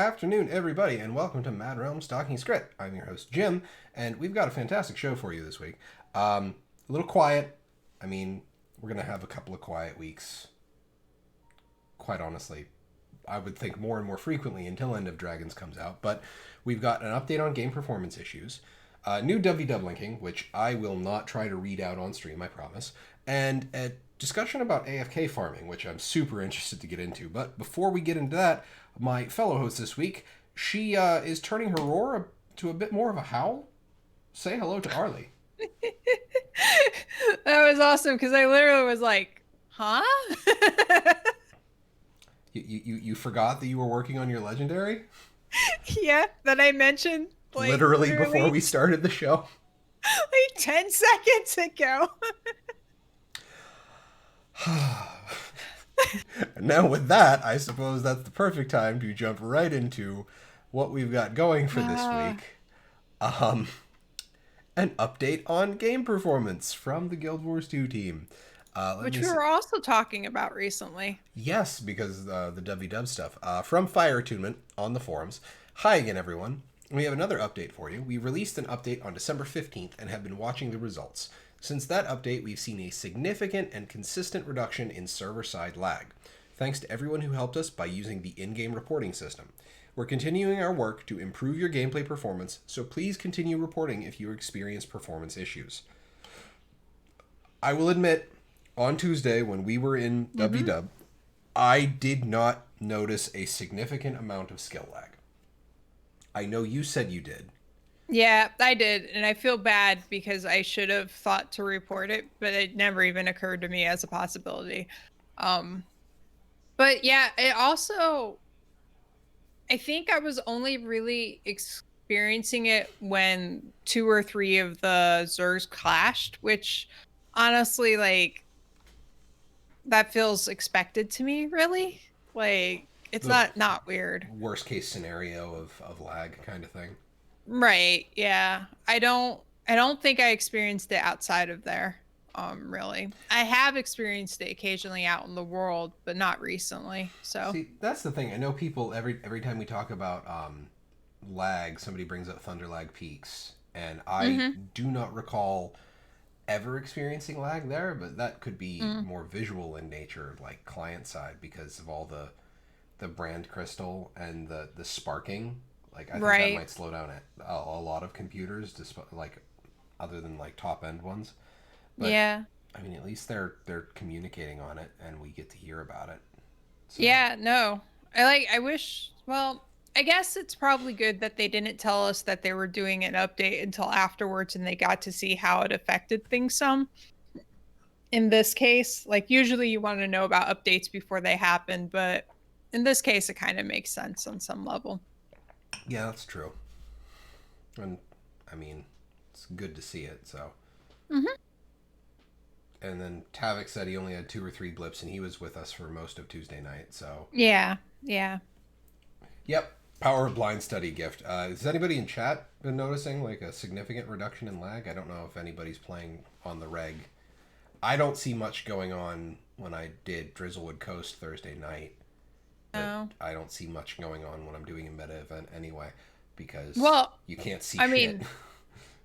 afternoon, everybody, and welcome to Mad Realms Talking Skritt. I'm your host, Jim, and we've got a fantastic show for you this week. A little quiet. I mean, we're going to have a couple of quiet weeks. Quite honestly, I would think more and more frequently until End of Dragons comes out, but we've got an update on game performance issues, new WvW Linking, which I will not try to read out on stream, I promise, and a discussion about AFK Farming, which I'm super interested to get into. But before we get into that, my fellow host this week, she is turning her roar to a bit more of a howl. Say hello to Arlie. That was awesome, because I literally was like, huh? You forgot that you were working on your legendary? Yeah, that I mentioned Literally before we started the show? Like 10 seconds ago. And now with that, I suppose that's the perfect time to jump right into what we've got going for this week. An update on game performance from the Guild Wars 2 team. Which we were also talking about recently. Yes, because the WvW stuff. From Fire Attunement on the forums. Hi again, everyone. We have another update for you. We released an update on December 15th and have been watching the results. Since that update, we've seen a significant and consistent reduction in server-side lag. Thanks to everyone who helped us by using the in-game reporting system. We're continuing our work to improve your gameplay performance, so please continue reporting if you experience performance issues. I will admit, on Tuesday when we were in WvW, I did not notice a significant amount of skill lag. I know you said you did. Yeah, I did, and I feel bad because I should have thought to report it, but it never even occurred to me as a possibility. But yeah, it also, I think I was only really experiencing it when 2 or 3 of the Zergs clashed, which honestly, like, that feels expected to me, really. Like, it's not weird. Worst case scenario of lag kind of thing. Right, yeah. I don't think I experienced it outside of there. Really. I have experienced it occasionally out in the world, but not recently. So see, that's the thing. I know people every time we talk about lag, somebody brings up Thunder Lag Peaks, and I do not recall ever experiencing lag there, but that could be more visual in nature, like client side, because of all the brand crystal and the sparking. Like, I think that might slow down a lot of computers, like, other than like top end ones. But, yeah. I mean, at least they're communicating on it, and we get to hear about it. So. Yeah, no. I wish. Well, I guess it's probably good that they didn't tell us that they were doing an update until afterwards, and they got to see how it affected things some. In this case, like, usually you want to know about updates before they happen, but in this case, it kind of makes sense on some level. Yeah, that's true. And I mean, it's good to see it. So. And then Tavik said he only had 2 or 3 blips, and he was with us for most of Tuesday night. So. Yeah. Yep. Power of Blind Study gift. Has anybody in chat been noticing like a significant reduction in lag? I don't know if anybody's playing on the reg. I don't see much going on when I did Drizzlewood Coast Thursday night. But I don't see much going on when I'm doing a meta event anyway, because you can't see shit. Mean,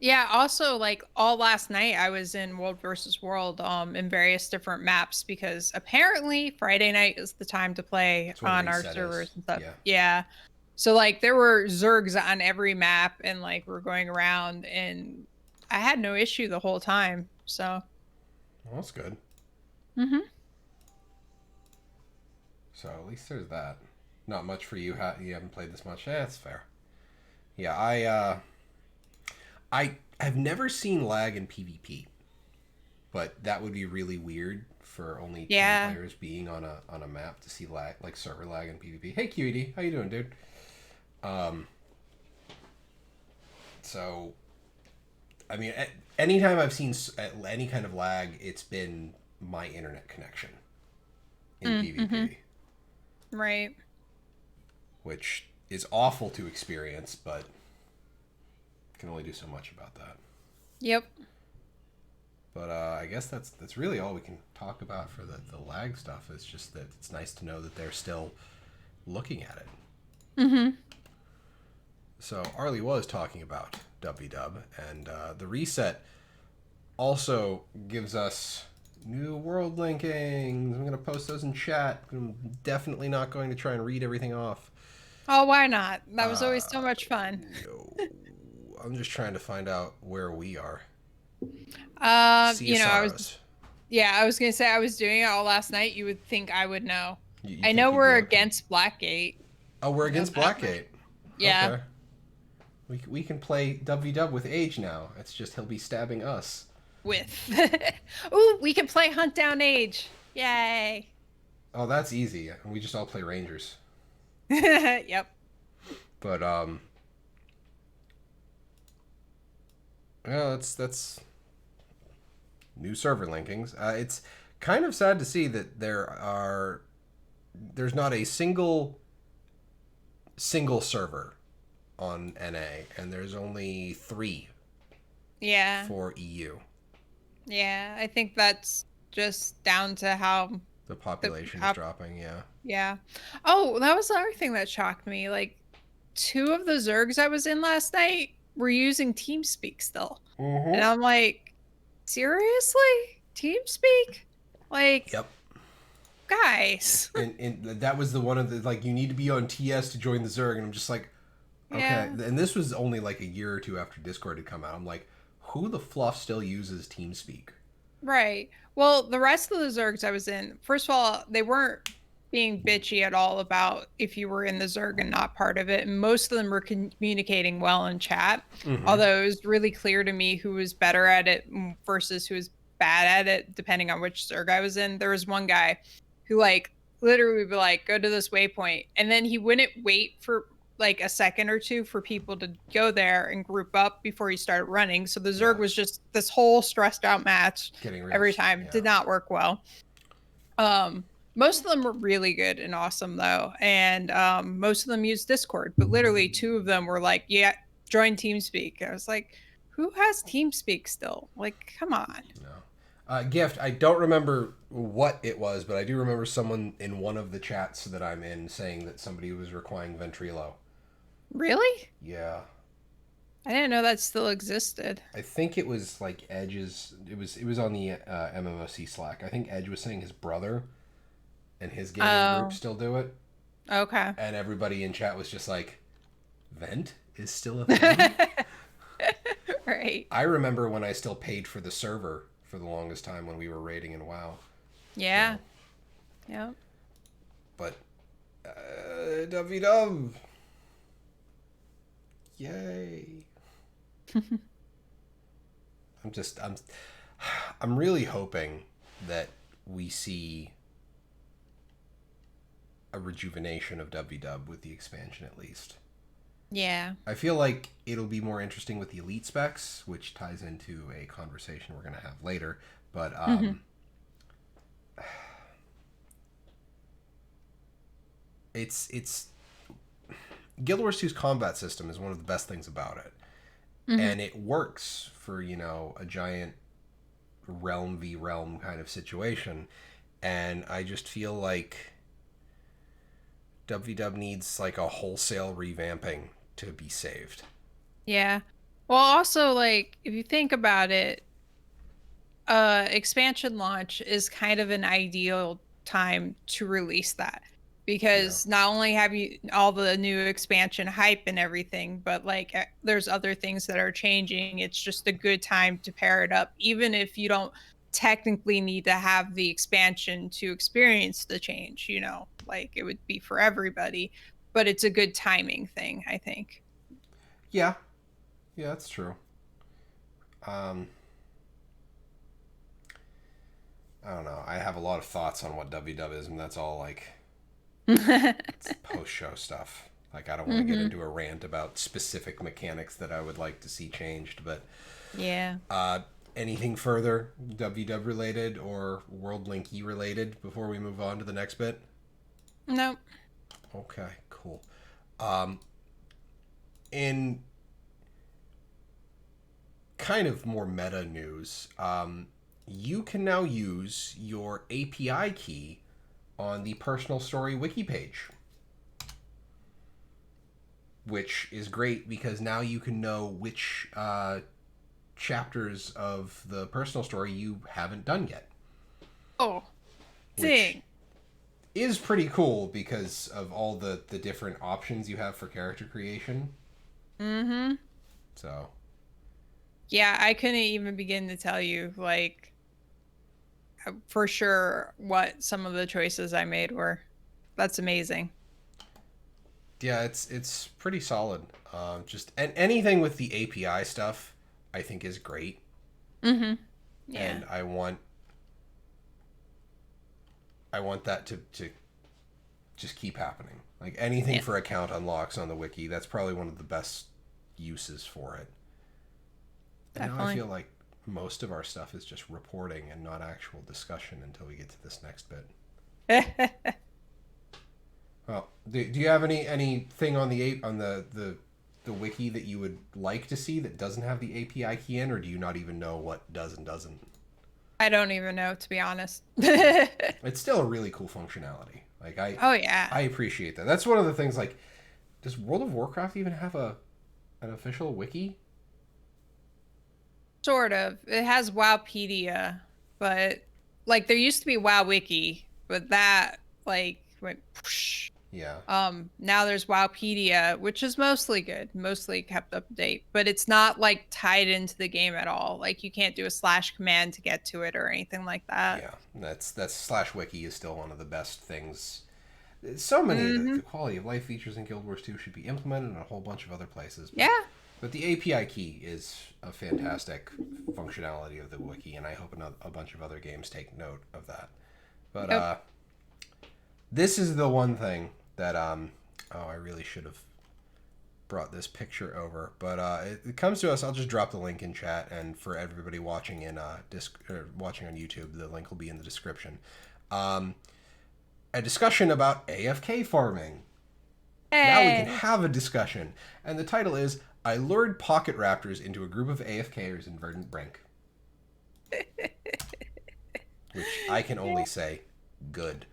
yeah, also, like, all last night I was in World versus World in various different maps, because apparently Friday night is the time to play on our servers and stuff. Yeah. So, like, there were Zergs on every map, and, like, we're going around, and I had no issue the whole time, so. Well, that's good. So at least there's that. Not much for you. You haven't played this much. That's fair. Yeah, I have never seen lag in PvP, but that would be really weird for only 10 players being on a map to see lag, like server lag in PvP. Hey QED, how you doing, dude? So, I mean, anytime I've seen any kind of lag, it's been my internet connection in PvP. Right. Which is awful to experience, but can only do so much about that. Yep. But I guess that's really all we can talk about for the lag stuff. It's just that it's nice to know that they're still looking at it. So Arlie was talking about WW, and the reset also gives us new world linkings. I'm going to post those in chat. I'm definitely not going to try and read everything off. Oh, why not? That was always so much fun. No. I'm just trying to find out where we are. You know, I was gonna say I was doing it all last night. You would think I would know. I know we're against Blackgate. Oh, we're against Blackgate. Yeah. Okay. We can play WW with Age now. It's just he'll be stabbing us. With. Ooh, we can play Hunt Down Age. Yay. Oh, that's easy. We just all play Rangers. Yep. But yeah, that's new server linkings. It's kind of sad to see that there's not a single server on NA, and there's only 3. Yeah. For EU. Yeah, I think that's just down to how the population is dropping. Yeah. Yeah. Oh, that was the other thing that shocked me. Like, 2 of the Zergs I was in last night were using TeamSpeak still. Mm-hmm. And I'm like, seriously? TeamSpeak? Like, yep. Guys. And that was the one of the, like, you need to be on TS to join the Zerg. And I'm just like, okay. Yeah. And this was only like a year or 2 after Discord had come out. I'm like, who the fluff still uses TeamSpeak? Right. Well, the rest of the Zergs I was in, first of all, they weren't being bitchy at all about if you were in the Zerg and not part of it. And most of them were communicating well in chat. Mm-hmm. Although it was really clear to me who was better at it versus who was bad at it, depending on which Zerg I was in. There was one guy who, like, literally would be like, go to this waypoint. And then he wouldn't wait for like a second or 2 for people to go there and group up before he started running. So the Zerg was just this whole stressed out match every time. Yeah. Did not work well. Most of them were really good and awesome though. And most of them used Discord, but literally 2 of them were like, yeah, join TeamSpeak. I was like, who has TeamSpeak still? Like, come on. No. Gift, I don't remember what it was, but I do remember someone in one of the chats that I'm in saying that somebody was requiring Ventrilo. Really? Yeah. I didn't know that still existed. I think it was like Edge's. It was on the MMOC Slack. I think Edge was saying his brother and his gaming group still do it. Okay. And everybody in chat was just like, Vent is still a thing? Right. I remember when I still paid for the server for the longest time when we were raiding in WoW. Yeah. So, yeah. But WW. Yay. I'm really hoping that we see a rejuvenation of WW with the expansion at least. Yeah. I feel like it'll be more interesting with the elite specs, which ties into a conversation we're going to have later, but it's Guild Wars 2's combat system is one of the best things about it. Mm-hmm. And it works for, a giant realm v realm kind of situation. And I just feel like WW needs like a wholesale revamping to be saved. Yeah. Well, also, like, if you think about it, expansion launch is kind of an ideal time to release that. Because not only have you all the new expansion hype and everything, but like there's other things that are changing. It's just a good time to pair it up, even if you don't technically need to have the expansion to experience the change, like it would be for everybody, but it's a good timing thing, I think. Yeah, that's true. I don't know. I have a lot of thoughts on what WW is, and that's all like it's post-show stuff. Like, I don't want to get into a rant about specific mechanics that I would like to see changed, but yeah. Anything further WW related or World Linky related before we move on to the next bit? No. Okay, cool. In kind of more meta news, you can now use your API key on the Personal Story Wiki page, which is great because now you can know which chapters of the personal story you haven't done yet. Oh, which is pretty cool because of all the different options you have for character creation. Mm-hmm. So. Yeah, I couldn't even begin to tell you, like, for sure what some of the choices I made were. That's amazing. Yeah, it's pretty solid. And anything with the API stuff, I think is great. Mm-hmm. Yeah. And I want that to just keep happening. Like anything for account unlocks on the wiki, that's probably one of the best uses for it. And now I feel like most of our stuff is just reporting and not actual discussion until we get to this next bit. Well, do you have anything on the wiki that you would like to see that doesn't have the API key in, or do you not even know what does and doesn't? I don't even know, to be honest. It's still a really cool functionality. Like I appreciate that. That's one of the things. Like, does World of Warcraft even have an official wiki? Sort of. It has Wowpedia, but like there used to be WowWiki, but that like went whoosh. Yeah. Now there's Wowpedia, which is mostly good, mostly kept up to date, but it's not like tied into the game at all. Like you can't do a / command to get to it or anything like that. Yeah, that's /wiki is still one of the best things. So many of the quality of life features in Guild Wars 2 should be implemented in a whole bunch of other places. But the API key is a fantastic functionality of the wiki, and I hope a bunch of other games take note of that. But this is the one thing that I really should have brought this picture over, but it comes to us. I'll just drop the link in chat, and for everybody watching watching on YouTube, the link will be in the description. A discussion about AFK farming. Hey. Now we can have a discussion, and the title is "I lured pocket raptors into a group of AFKers in Verdant Brink," which I can only say, good.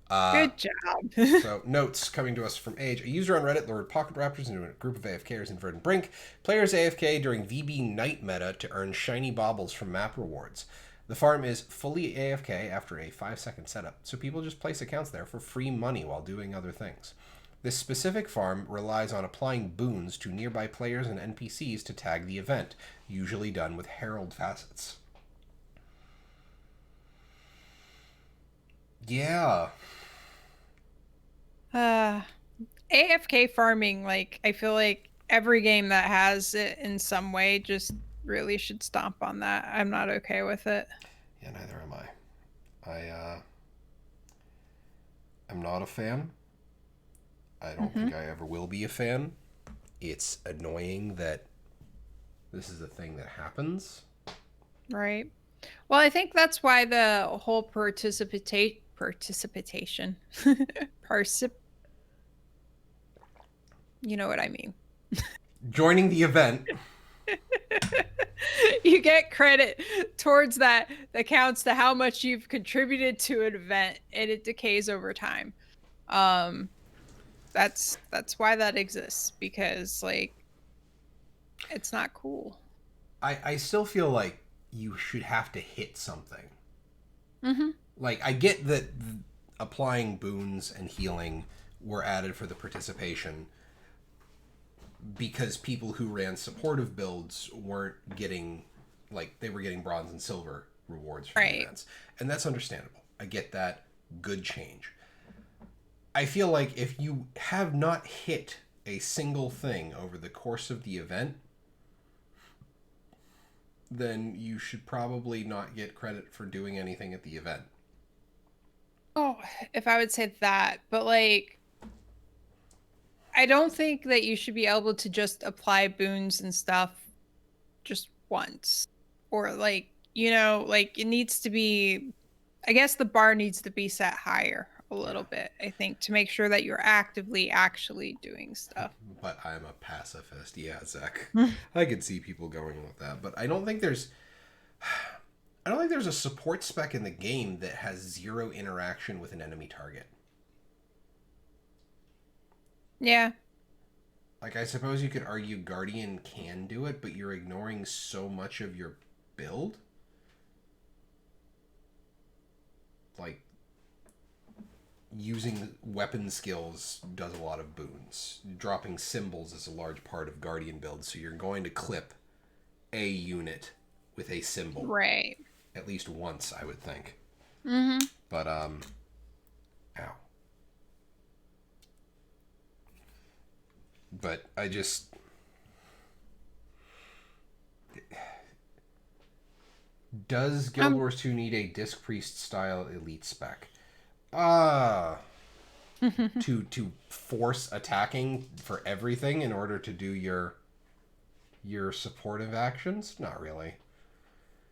Good job. So, notes coming to us from Age. A user on Reddit lured pocket raptors into a group of AFKers in Verdant Brink. Players AFK during VB Night meta to earn shiny baubles from map rewards. The farm is fully AFK after a 5-second setup, so people just place accounts there for free money while doing other things. This specific farm relies on applying boons to nearby players and NPCs to tag the event, usually done with herald facets. Yeah. AFK farming, like I feel like every game that has it in some way just really should stomp on that. I'm not okay with it. Yeah, neither am I. I'm not a fan. I don't think I ever will be a fan. It's annoying that this is a thing that happens. Right. Well, I think that's why the whole participation you know what I mean. Joining the event. You get credit towards that counts to how much you've contributed to an event, and it decays over time. That's why that exists, because like it's not cool. I still feel like you should have to hit something. Mm-hmm. Like, I get that applying boons and healing were added for the participation because people who ran supportive builds weren't getting, like, they were getting bronze and silver rewards from the events. And that's understandable. I get that. Good change. I feel like if you have not hit a single thing over the course of the event, then you should probably not get credit for doing anything at the event. Oh, if I would say that, but like, I don't think that you should be able to just apply boons and stuff just once, or like, you know, like it needs to be, I guess the bar needs to be set higher a little bit, I think, to make sure that you're actively actually doing stuff. But I'm a pacifist. Yeah, Zach. I could see people going with that, but I don't think there's a support spec in the game that has zero interaction with an enemy target. Yeah. Like, I suppose you could argue Guardian can do it, but you're ignoring so much of your build. Like, using weapon skills does a lot of boons. Dropping symbols is a large part of Guardian builds, so you're going to clip a unit with a symbol. Right. At least once, I would think. Mm-hmm. But, ow. But I just... Does Guild Wars 2 need a Disc Priest style elite spec? To force attacking for everything in order to do your supportive actions? Not really.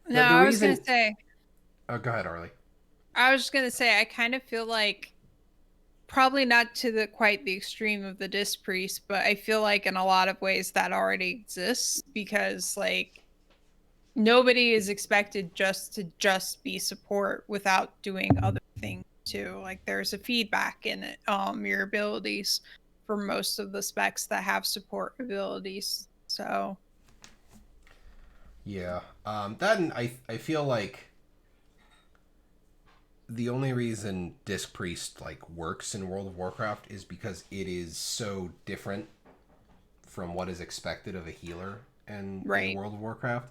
No, I was gonna say. Oh, go ahead, Arlie. I was just gonna say I kind of feel like probably not to quite the extreme of the Disc Priest, but I feel like in a lot of ways that already exists because like nobody is expected to be support without doing other things too. Like there's a feedback in it, your abilities for most of the specs that have support abilities. So yeah, that and I feel like the only reason Disc Priest like works in World of Warcraft is because it is so different from what is expected of a healer in World of Warcraft.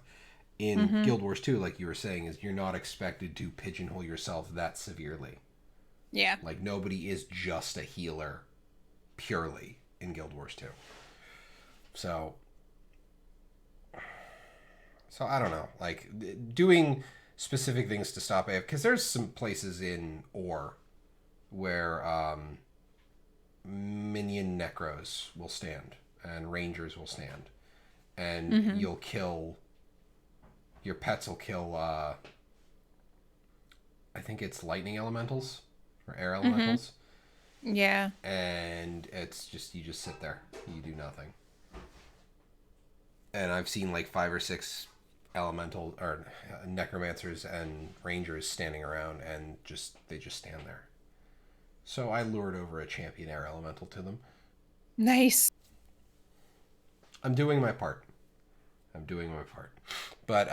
In Guild Wars 2, like you were saying, is you're not expected to pigeonhole yourself that severely. Yeah. Like nobody is just a healer purely in Guild Wars 2. So I don't know. Like doing specific things to stop AF, because there's some places in Ore where minion necros will stand and rangers will stand, and you'll kill. Your pets will kill. I think it's lightning elementals or air elementals. Yeah. And it's just you just sit there, you do nothing. And I've seen like 5 or 6 elemental or necromancers and rangers standing around, and they just stand there. So I lured over a champion air elemental to them. Nice. I'm doing my part. But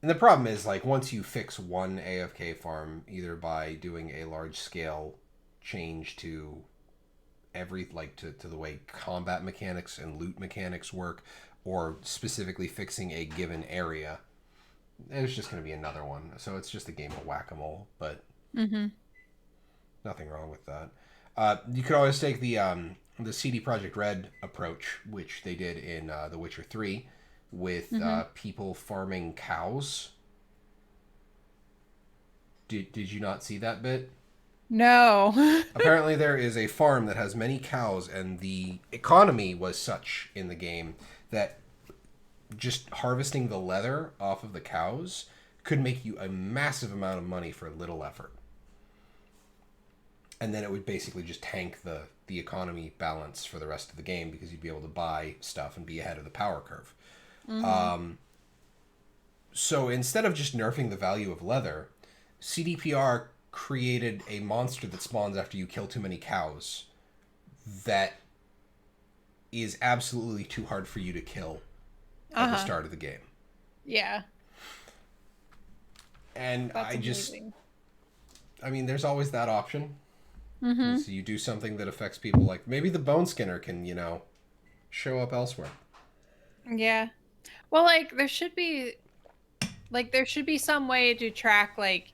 and the problem is, like, once you fix one AFK farm, either by doing a large scale change to to the way combat mechanics and loot mechanics work, or specifically fixing a given area, there's just going to be another one. So it's just a game of whack-a-mole, but nothing wrong with that. You could always take the CD Projekt Red approach, which they did in The Witcher 3, with people farming cows. Did you not see that bit? No. Apparently there is a farm that has many cows, and the economy was such in the game that just harvesting the leather off of the cows could make you a massive amount of money for little effort. And then it would basically just tank the economy balance for the rest of the game, because you'd be able to buy stuff and be ahead of the power curve. So instead of just nerfing the value of leather, CDPR created a monster that spawns after you kill too many cows that is absolutely too hard for you to kill at the start of the game. Yeah. And I mean, there's always that option. So you do something that affects people, like maybe the Bone Skinner can, show up elsewhere. Yeah. Well, like there should be some way to track like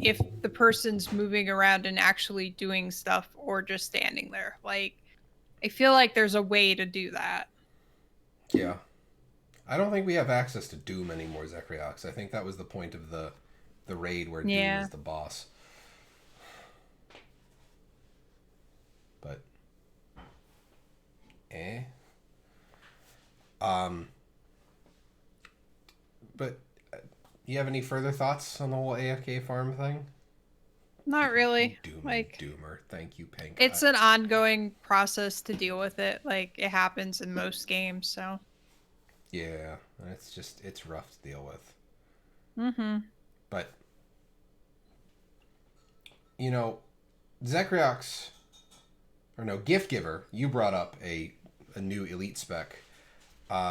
if the person's moving around and actually doing stuff or just standing there. Like I feel like there's a way to do that. Yeah. I don't think we have access to Doom anymore, ZeKrioX. I think that was the point of the raid where Doom is the boss. But but you have any further thoughts on the whole AFK farm thing? Not really. Doomer. Thank you, Pink. It's an ongoing process to deal with it. Like it happens in most games, so. Yeah, it's rough to deal with. But ZeKrioX or no, Gift Giver, you brought up a new elite spec.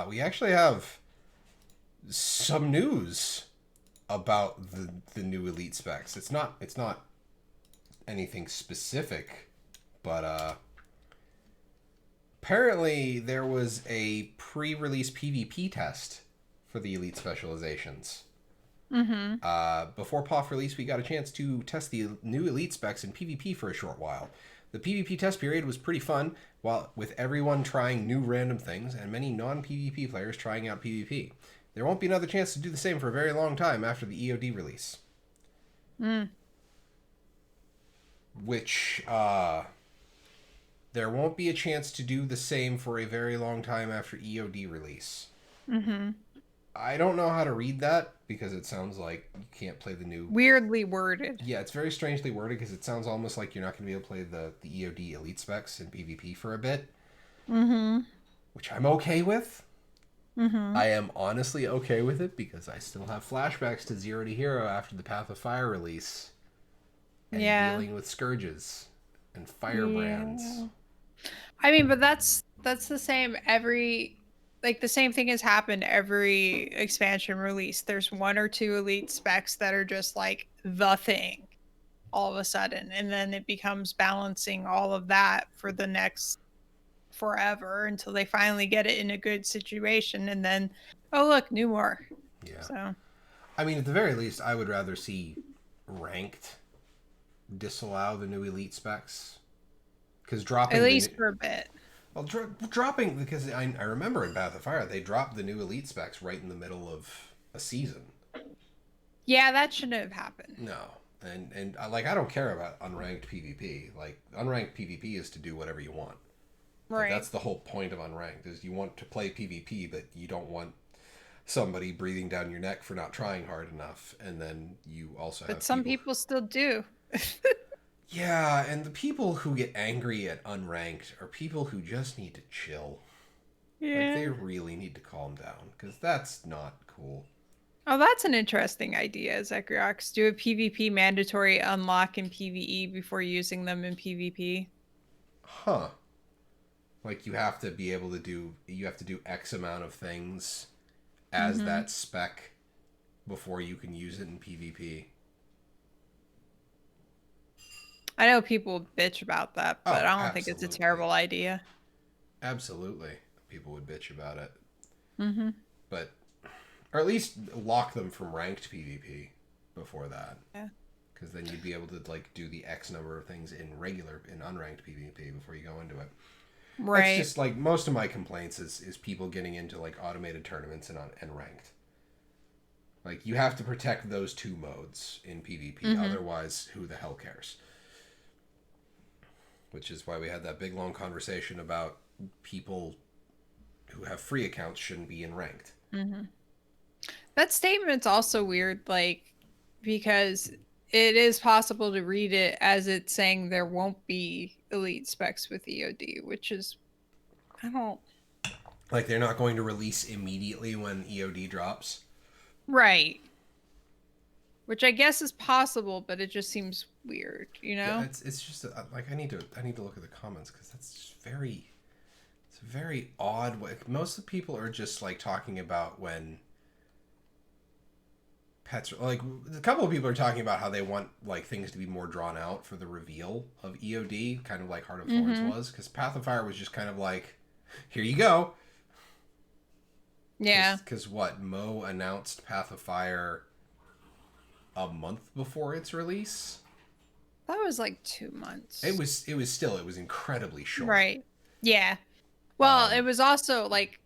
We actually have some news about the new elite specs. It's not anything specific, but apparently there was a pre-release PvP test for the elite specializations. Before POF release, we got a chance to test the new elite specs in PvP for a short while. The PvP test period was pretty fun, with everyone trying new random things and many non-PvP players trying out PvP. There won't be another chance to do the same for a very long time after the EOD release. Which, there won't be a chance to do the same for a very long time after EOD release. I don't know how to read that because it sounds like you can't play the new... Weirdly worded. Yeah, it's very strangely worded because it sounds almost like you're not going to be able to play the EOD elite specs in PvP for a bit. Which I'm okay with. I am honestly okay with it because I still have flashbacks to Zero to Hero after the Path of Fire release. And dealing with scourges and firebrands. I mean, but that's the same the same thing has happened every expansion release. There's one or two elite specs that are just like the thing all of a sudden, and then it becomes balancing all of that for the next forever until they finally get it in a good situation, and then oh look, new more. Yeah. So I mean, at the very least, I would rather see ranked disallow the new elite specs, because dropping at least for a bit. Well, dropping, because I remember in Path of Fire they dropped the new elite specs right in the middle of a season. Yeah, that shouldn't have happened. No, and I don't care about unranked PvP. Like, unranked PvP is to do whatever you want. Right. Like, that's the whole point of unranked, is you want to play PvP, but you don't want somebody breathing down your neck for not trying hard enough, and then you also have. But some people still do. Yeah, and the people who get angry at unranked are people who just need to chill. Yeah. Like, they really need to calm down, because that's not cool. Oh, that's an interesting idea, ZeKrioX. Do a PvP mandatory unlock in PvE before using them in PvP. Huh. Like, you have to be able to do X amount of things as that spec before you can use it in PvP. I know people bitch about that, but I don't think it's a terrible idea. Absolutely. People would bitch about it. But, or at least lock them from ranked PvP before that. Yeah. Because then you'd be able to, like, do the X number of things in unranked PvP before you go into it. Right. It's just, like, most of my complaints is people getting into, like, automated tournaments and ranked. Like, you have to protect those two modes in PvP. Otherwise, who the hell cares? Which is why we had that big, long conversation about people who have free accounts shouldn't be in ranked. That statement's also weird, like, because it is possible to read it as it's saying there won't be elite specs with EOD, which is, I don't... Like, they're not going to release immediately when EOD drops? Right. Which I guess is possible, but it just seems weird, you know? Yeah, it's just like I need to look at the comments, because that's just it's very odd. Most of the people are just like talking about when pets are, like, a couple of people are talking about how they want like things to be more drawn out for the reveal of EOD, kind of like Heart of Thorns was, because Path of Fire was just kind of like, here you go. Yeah. Because what, Mo announced Path of Fire a month before its release? That was like 2 months. It was incredibly short. Right. Yeah. Well, it was also like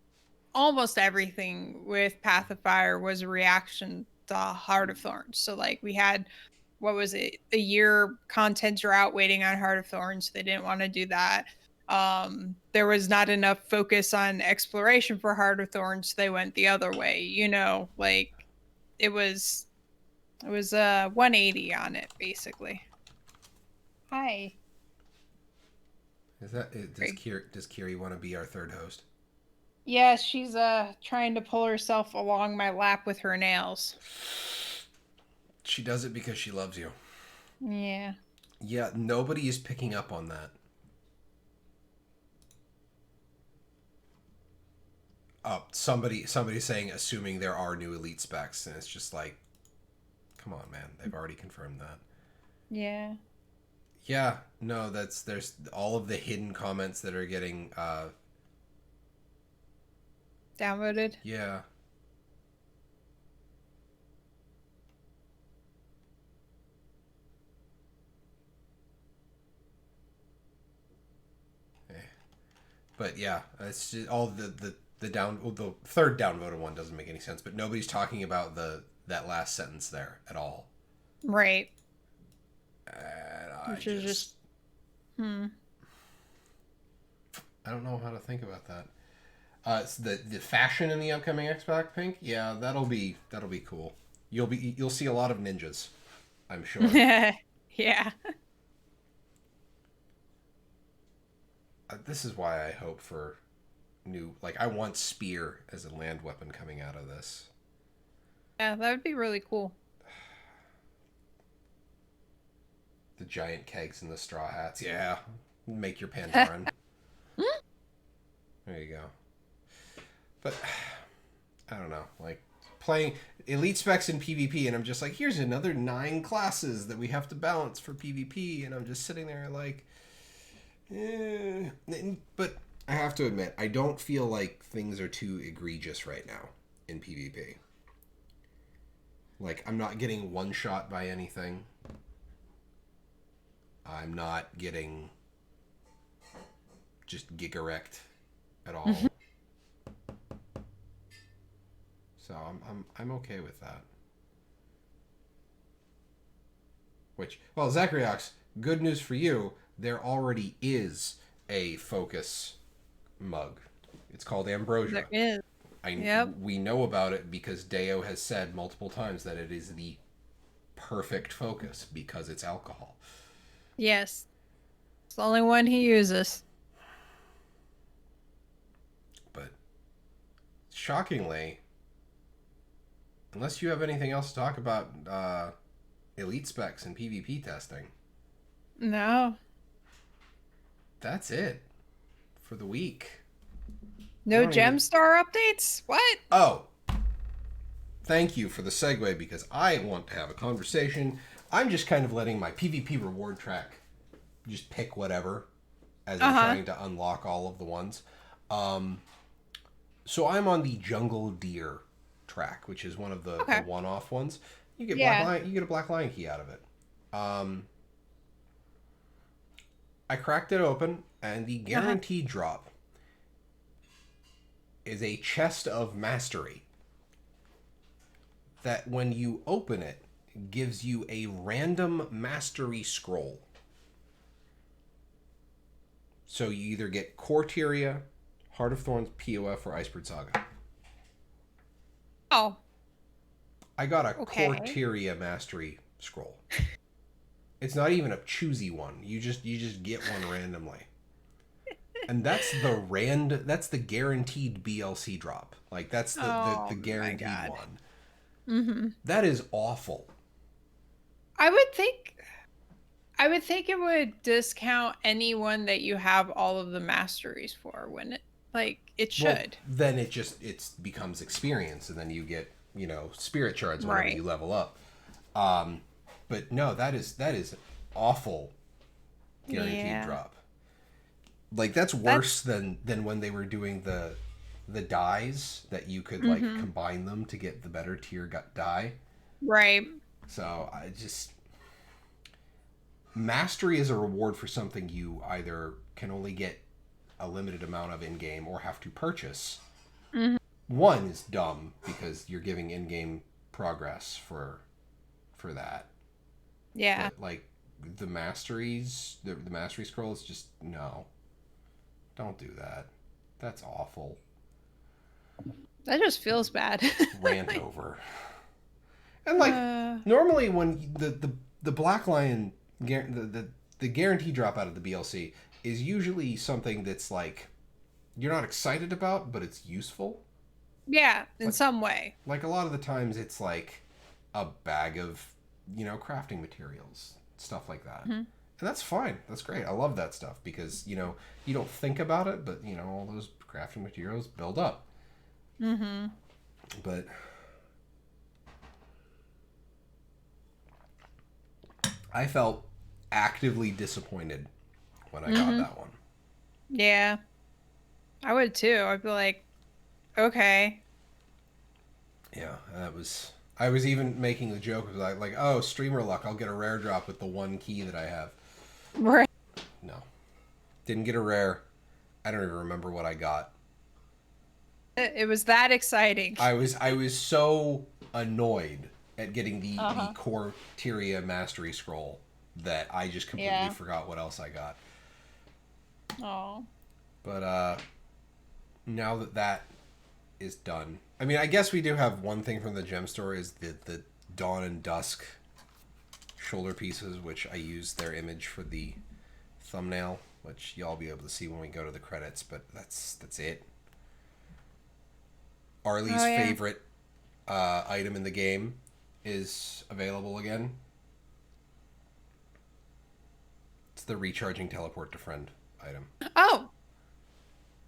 almost everything with Path of Fire was a reaction to Heart of Thorns. So like we had, what was it, a year content drought waiting on Heart of Thorns. They didn't want to do that. There was not enough focus on exploration for Heart of Thorns. They went the other way, you know, like it was 180 on it basically. Hi. Does Kiri want to be our third host? Yeah, she's trying to pull herself along my lap with her nails. She does it because she loves you. Yeah. Yeah, nobody is picking up on that. Somebody saying assuming there are new elite specs, and it's just like, come on, man. They've already confirmed that. Yeah. Yeah, no, there's all of the hidden comments that are getting downvoted. Yeah. But yeah, it's just all the third downvoted one doesn't make any sense, but nobody's talking about that last sentence there at all. Right. And which is just I don't know how to think about that. So the fashion in the upcoming X-Pac Pink, yeah, that'll be cool. You'll see a lot of ninjas, I'm sure. Yeah. This is why I hope for new, like, I want spear as a land weapon coming out of this. Yeah, that would be really cool. The giant kegs and the straw hats, yeah. Make your Pandaren. There you go. But I don't know, like playing elite specs in PvP, and I'm just like, here's another 9 classes that we have to balance for PvP, and I'm just sitting there like, But I have to admit, I don't feel like things are too egregious right now in PvP. Like, I'm not getting one shot by anything. I'm not getting just giga-wrecked at all. So I'm okay with that. Which, well, ZeKrioX, good news for you. There already is a focus mug. It's called Ambrosia. There is. We know about it because Deo has said multiple times that it is the perfect focus because it's alcohol. Yes. It's the only one he uses. But shockingly, unless you have anything else to talk about elite specs and PvP testing. No. That's it for the week. No Gemstore updates? What? Oh. Thank you for the segue because I want to have a conversation. I'm just kind of letting my PvP reward track just pick whatever as I'm trying to unlock all of the ones. So I'm on the Jungle Deer track, which is one of the one-off ones. You get you get a black lion key out of it. I cracked it open, and the guaranteed drop is a chest of mastery that when you open it gives you a random mastery scroll. So you either get Corteria, Heart of Thorns, POF, or Icebird Saga. Oh. I got a Corteria mastery scroll. It's not even a choosy one. You just get one randomly. And that's the guaranteed BLC drop. Like that's the guaranteed one. Mm-hmm. That is awful. I would think it would discount anyone that you have all of the masteries for when it should. Well, then it becomes experience, and then you get, spirit shards whenever you level up. But no, that is awful guaranteed drop. Like that's worse than when they were doing the dyes that you could like combine them to get the better tier dye. Right. So mastery is a reward for something you either can only get a limited amount of in game or have to purchase. Mm-hmm. One is dumb because you're giving in-game progress for that. Yeah. But like the masteries, the mastery scroll is just no. Don't do that. That's awful. That just feels bad. Rant over. And like normally when the Black Lion the guarantee drop out of the BLC is usually something that's like you're not excited about, but it's useful. Yeah, in some way. Like a lot of the times it's like a bag of, crafting materials, stuff like that. Mm-hmm. And that's fine. That's great. I love that stuff because, you don't think about it, but, all those crafting materials build up. Mm-hmm. But I felt actively disappointed when I got Mm-hmm. that one. Yeah. I would too. I'd be like, okay. Yeah, that was. I was even making the joke of like, oh, streamer luck, I'll get a rare drop with the one key that I have. Right. No, didn't get a rare. I don't even remember what I got. It was that exciting. I was so annoyed at getting the Uh-huh. Corteria Mastery Scroll that I just completely Yeah. forgot what else I got. Oh. But now that that is done, I mean, I guess we do have one thing from the Gemstore is the Dawn and Dusk shoulder pieces, which I use their image for the thumbnail, which y'all be able to see when we go to the credits. But that's it. Arlie's Oh yeah. favorite item in the game is available again. It's the recharging teleport to friend item. Oh.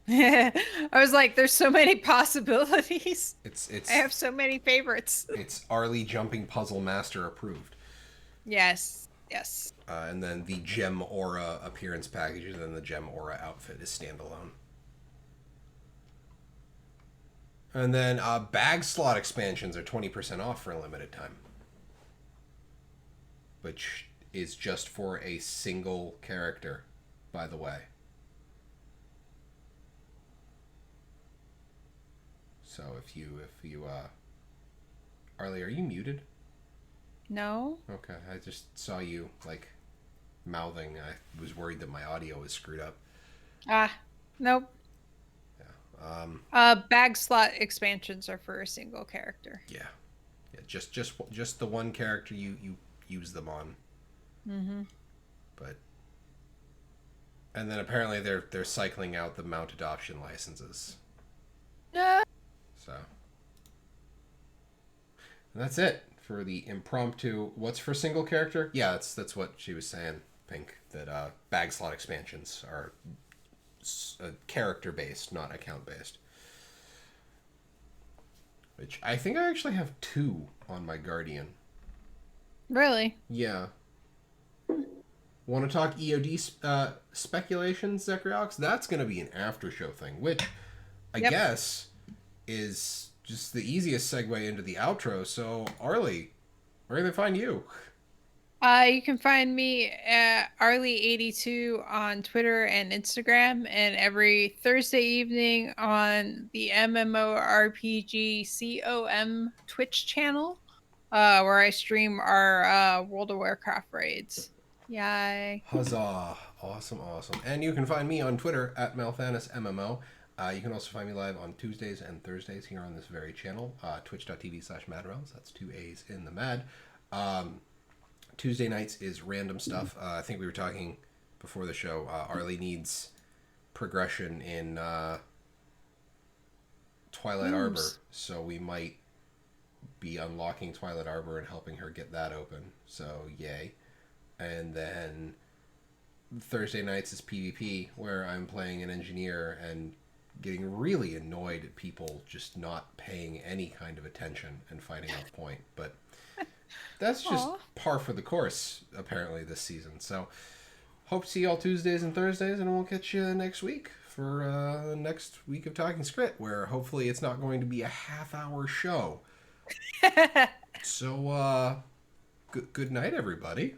I was like, there's so many possibilities. It's I it's have so many favorites. it's Arlie jumping puzzle master approved. Yes. Yes. And then the Gem Aura appearance package, and then the Gem Aura outfit is standalone. And then bag slot expansions are 20% off for a limited time, which is just for a single character, by the way. So if you Arlie, are you muted? No. Okay, I just saw you like mouthing. I was worried that my audio was screwed up. Ah. Nope. Yeah. Bag slot expansions are for a single character. Yeah. Yeah. Just the one character you use them on. Mm-hmm. But and then apparently they're cycling out the mount adoption licenses. No. So and that's it for the impromptu. What's for single character? Yeah, that's what she was saying. Pink, that bag slot expansions are character based, not account based. Which I think I actually have 2 on my Guardian. Really? Yeah. Want to talk EOD speculations, ZeKrioX? That's going to be an after show thing, which I guess is just the easiest segue into the outro. So, Arlie, where can they find you? You can find me at Arlie82 on Twitter and Instagram, and every Thursday evening on the MMORPG COM Twitch channel, where I stream our World of Warcraft raids. Yay. Huzzah. Awesome, awesome. And you can find me on Twitter at MalthanusMMO. You can also find me live on Tuesdays and Thursdays here on this very channel, twitch.tv/MadRealms. That's 2 A's in the Mad. Tuesday nights is random stuff. I think we were talking before the show. Arlie needs progression in Twilight Arbor, so we might be unlocking Twilight Arbor and helping her get that open. So, yay. And then Thursday nights is PvP, where I'm playing an engineer and getting really annoyed at people just not paying any kind of attention and fighting off point. But that's just par for the course, apparently, this season. So, hope to see y'all Tuesdays and Thursdays, and we'll catch you next week for the next week of Talking Skritt, where hopefully it's not going to be a half-hour show. So, good night, everybody.